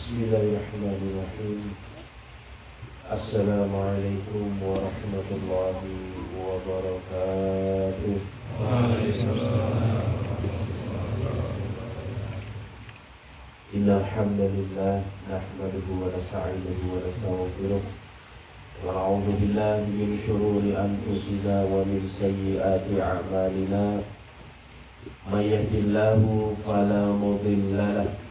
Bismillahirrahmanirrahim. Assalamualaikum warahmatullahi wabarakatuh. Innal hamdalillah nahmaduhu wa nasta'inuhu wa nastaghfiruh wa na'udzu billahi min shururi anfusina wa min sayyiati a'malina. May yahdihillahu fala mudilla lahu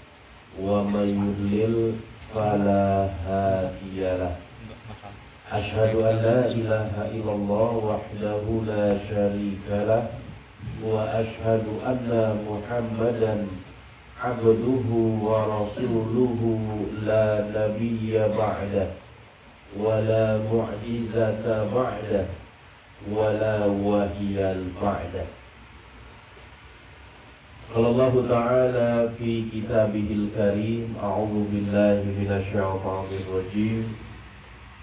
wa may yudlil fala hadiyalah. Asyhadu an la ilaha illallah wahdahu la syarikalah wa asyhadu anna Muhammadan abduhu wa rasuluhu la nabiyya ba'dah wa la mu'jizata ba'dah wa la wahiyal ba'dah. Allah Ta'ala fi kitabihil karim. A'udhu billahi minasyaitanir rajim.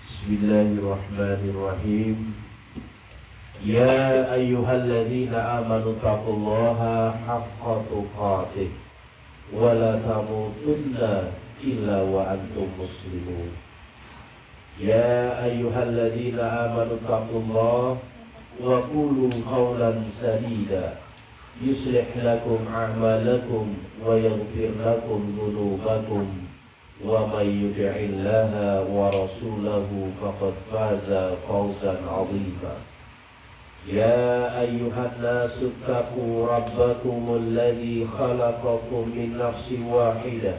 Bismillahirrahmanirrahim. Ya ayyuhalladzina amanu taqullaha haqqa tuqatih wa la tamutunna illa wa antum muslimun. Ya ayyuhalladzina amanu taqullaha wa qulu qawlan sadida yuslih lakum a'malakum wa yaghfir lakum dhunubakum wa may yuti'illaha wa rasulahu faqad faza fawzan 'azima. Ya ayyuhan nasu taqu rabbakumul ladzi khalaqakum min nafsin wahidah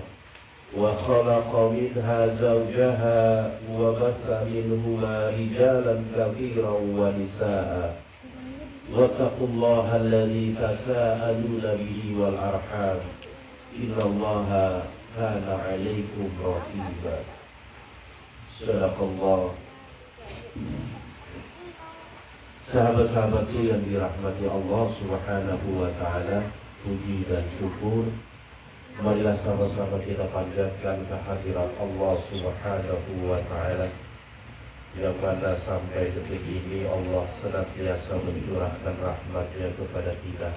wa khalaqa minha zawjaha wa batha minhuma rijalan katsiran wa nisaa'a. Wattaqullaha alladzi tasaaluna bihi wal arham innallaha kana 'alaikum raqiba. Sadaqallah. Sahabat-sahabatku yang dirahmati Allah Subhanahu wa taala, puji dan syukur marilah sahabat-sahabat kita panjatkan kehadirat Allah Subhanahu wa taala, yang mana sampai detik ini Allah senantiasa mencurahkan rahmat-Nya kepada kita,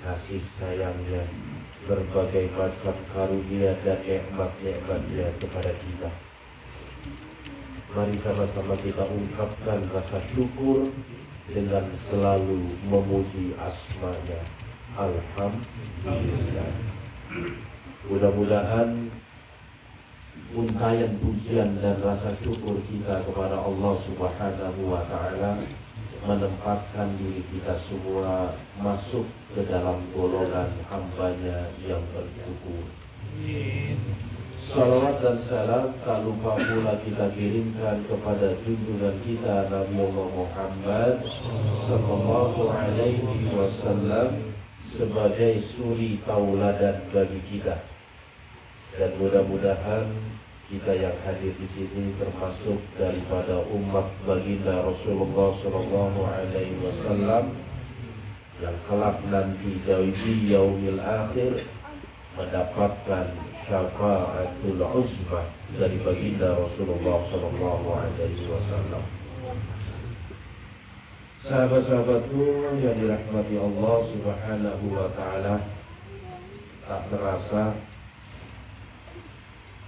kasih sayang-Nya, berbagai macam karunia dan nikmat-nikmat-Nya kepada kita. Mari sama-sama kita ungkapkan rasa syukur dengan selalu memuji asma-Nya. Alhamdulillah. Mudah-mudahan untayan pujian dan rasa syukur kita kepada Allah Subhanahu wa ta'ala menempatkan diri kita semua masuk ke dalam golongan hamba-Nya yang bersyukur. Salawat dan salam tak lupa pula kita kirimkan kepada junjungan kita Nabi Allah Muhammad sallallahu alaihi wasallam sebagai suri tauladan bagi kita. Dan mudah-mudahan kita yang hadir di sini termasuk daripada umat baginda Rasulullah Sallallahu Alaihi Wasallam yang kelak nanti di yaumil akhir mendapatkan syafaatul uzma dari baginda Rasulullah Sallallahu Alaihi Wasallam. Sahabat-sahabatku yang dirahmati Allah Subhanahu Wa Taala, tak terasa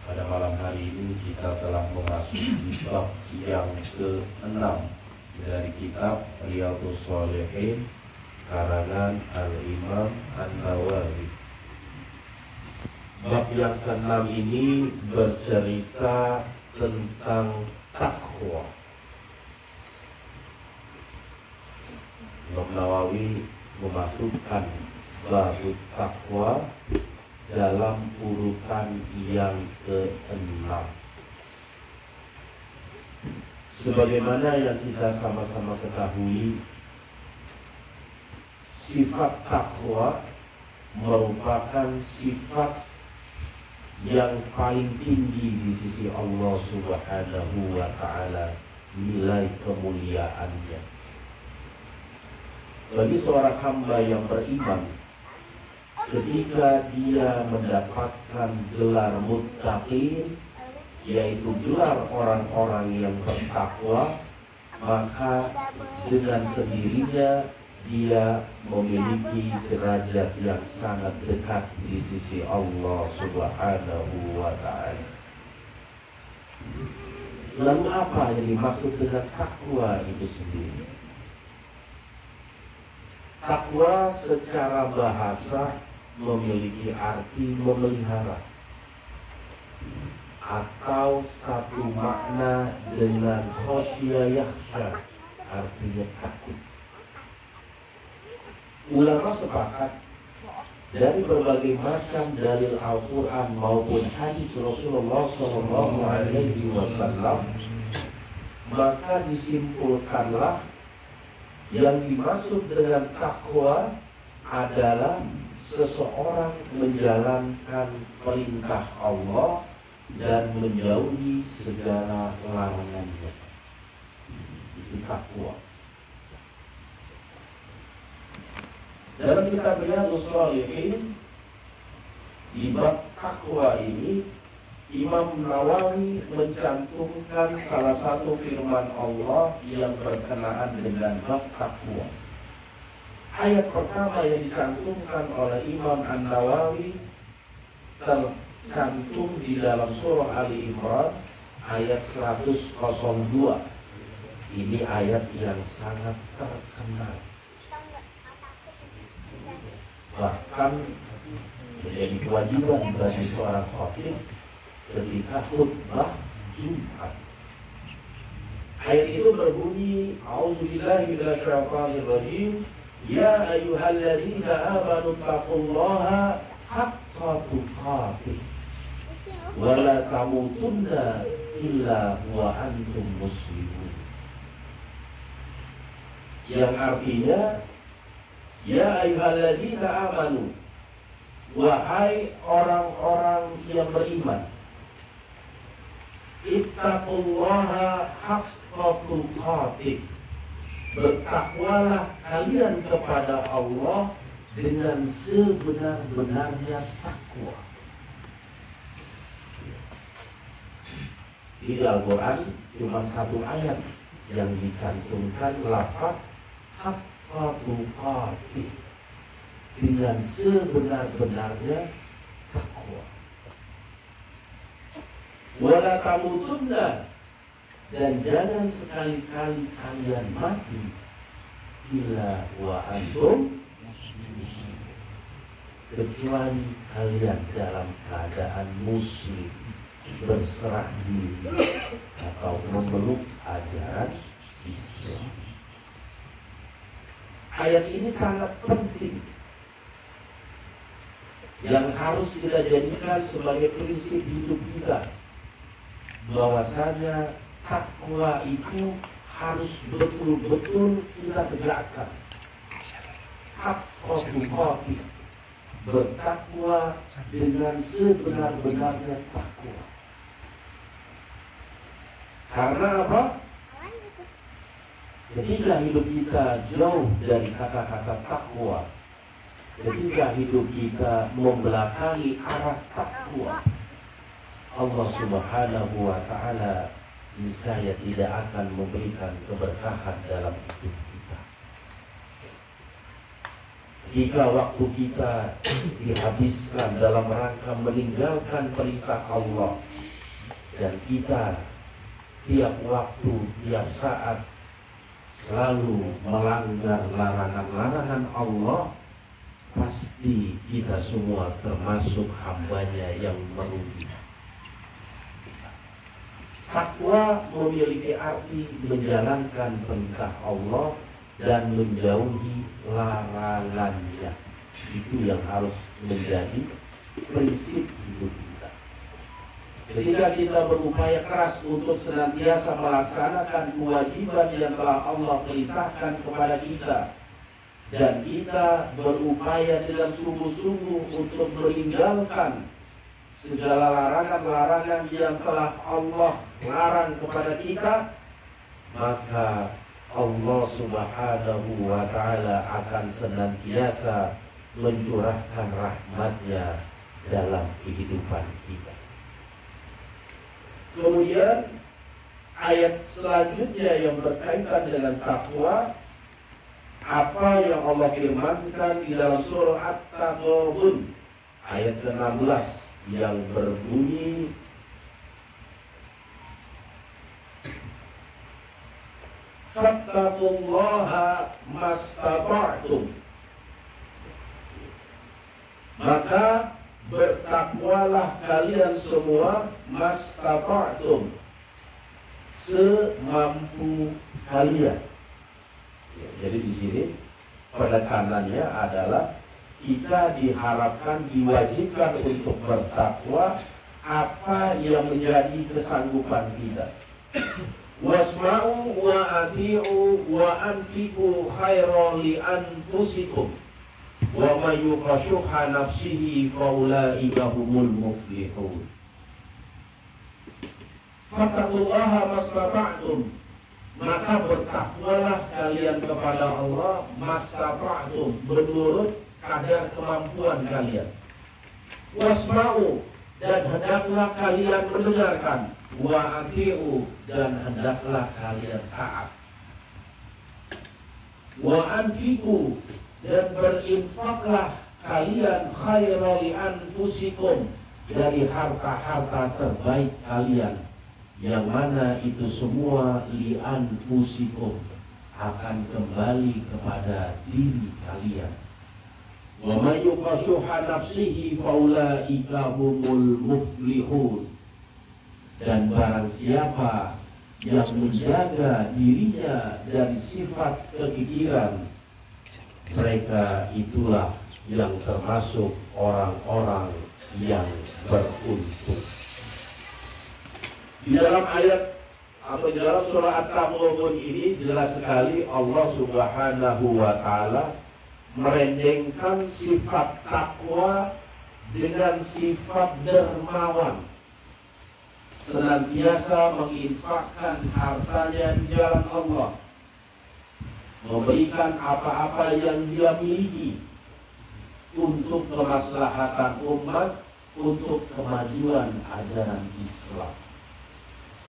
pada malam hari ini kita telah memasuki bab yang ke-6 dari kitab Riyadhus Shalihin karangan Al-Imam An-Nawawi. Bab yang ke-6 ini bercerita tentang takwa. Imam Nawawi memasukkan bab takwa dalam urutan yang ke-6. Sebagaimana yang kita sama-sama ketahui, sifat takwa merupakan sifat yang paling tinggi di sisi Allah Subhanahu wa ta'ala, nilai kemuliaannya. Bagi seorang hamba yang beriman, ketika dia mendapatkan gelar muttaqin, yaitu gelar orang-orang yang bertakwa, maka dengan sendirinya dia memiliki derajat yang sangat dekat di sisi Allah Subhanahu wa ta'ala. Lalu apa yang dimaksud dengan takwa itu sendiri? Takwa secara bahasa memiliki arti memelihara, atau satu makna dengan khosyah yakhsha, artinya takut. Ulama sepakat dari berbagai macam dalil Al-Quran maupun hadis Rasulullah SAW, maka disimpulkanlah yang dimaksud dengan takwa adalah seseorang menjalankan perintah Allah dan menjauhi segala larangannya. Itu takwa. Dalam kitab Riyadhus Shalihin, di bab takwa ini, Imam Nawawi mencantumkan salah satu firman Allah yang berkenaan dengan bab takwa. Ayat pertama yang dicantumkan oleh Imam An-Nawawi tercantum di dalam surah Ali Imran ayat 102. Ini ayat yang sangat terkenal, bahkan menjadi kewajiban bagi seorang khatib ketika khutbah Jumat. Ayat itu berbunyi, A'udzubillahi minasyaitonir rajim, ya ayyuhalladzina amanu taqullaha haqqa tuqatih wa la tamutunna illa wa antum muslimun. Yang artinya, ya ayyuhalladzina amanu, wahai orang-orang yang beriman, ittaqullaha haqqa tuqatih, bertakwalah kalian kepada Allah dengan sebenar-benarnya takwa. Di Al-Quran cuma satu ayat yang dicantumkan lafaz haqqa tuqatih, dengan sebenar-benarnya takwa. Wala tamutunna, dan jangan sekali-kali kalian mati illa wa antum muslimun, kecuali kalian dalam keadaan muslim, berserah diri atau memeluk ajaran Islam. Ayat ini sangat penting yang harus kita jadikan sebagai prinsip hidup kita, bahwasanya takwa itu harus betul-betul kita tegakkan. Haqqa tuqatih, bertakwa dengan sebenar-benarnya takwa. Karena apa? Ketika hidup kita jauh dari kata-kata takwa, ketika hidup kita membelakangi arah takwa, Allah Subhanahu wa ta'ala niscaya tidak akan memberikan keberkahan dalam hidup kita. Jika waktu kita dihabiskan dalam rangka meninggalkan perintah Allah, dan kita tiap waktu, tiap saat selalu melanggar larangan-larangan Allah, pasti kita semua termasuk hambanya yang merugi. Takwa memiliki arti menjalankan perintah Allah dan menjauhi larangannya. Itu yang harus menjadi prinsip hidup kita. Ketika kita berupaya keras untuk senantiasa melaksanakan kewajiban yang telah Allah perintahkan kepada kita, dan kita berupaya dengan sungguh-sungguh untuk meninggalkan segala larangan-larangan yang telah Allah larang kepada kita, maka Allah Subhanahu wa ta'ala akan senantiasa mencurahkan rahmat-Nya dalam kehidupan kita. Kemudian ayat selanjutnya yang berkaitan dengan takwa, apa yang Allah firmankan di dalam surah At-Taghabun ayat ke-16 yang berbunyi fattaqullaha mastata'tum, maka bertakwalah kalian semua mastata'tum, semampu kalian. Ya, jadi di sini penekanannya adalah kita diharapkan, diwajibkan untuk bertakwa apa yang menjadi kesanggupan kita. Wasma'u wa ati'u wa anfiqu khairan li anfusikum wa may yuqashuha nafsihi faulaika humul muflihun. Fattaqullaha mastata'tum, maka bertakwalah kalian kepada Allah mastata'tum, menurut kadar kemampuan kalian. Wasma'u, dan hendaklah kalian mendengarkan. Wa ati'u, dan hendaklah kalian taat. Wa anfiqu, dan berinfaklah kalian khairan li anfusikum, dari harta-harta terbaik kalian, yang mana itu semua li anfusikum, akan kembali kepada diri kalian. Wa may yuqashuha nafsihi faulaika humul muflihun, dan barang siapa yang menjaga dirinya dari sifat kekikiran, mereka itulah yang termasuk orang-orang yang beruntung. Di dalam ayat atau di dalam surah At-Taghabun ini jelas sekali Allah Subhanahu wa Ta'ala merendengkan sifat takwa dengan sifat dermawan, senantiasa menginfakkan hartanya di jalan Allah, memberikan apa-apa yang dia miliki untuk kemaslahatan umat, untuk kemajuan ajaran Islam.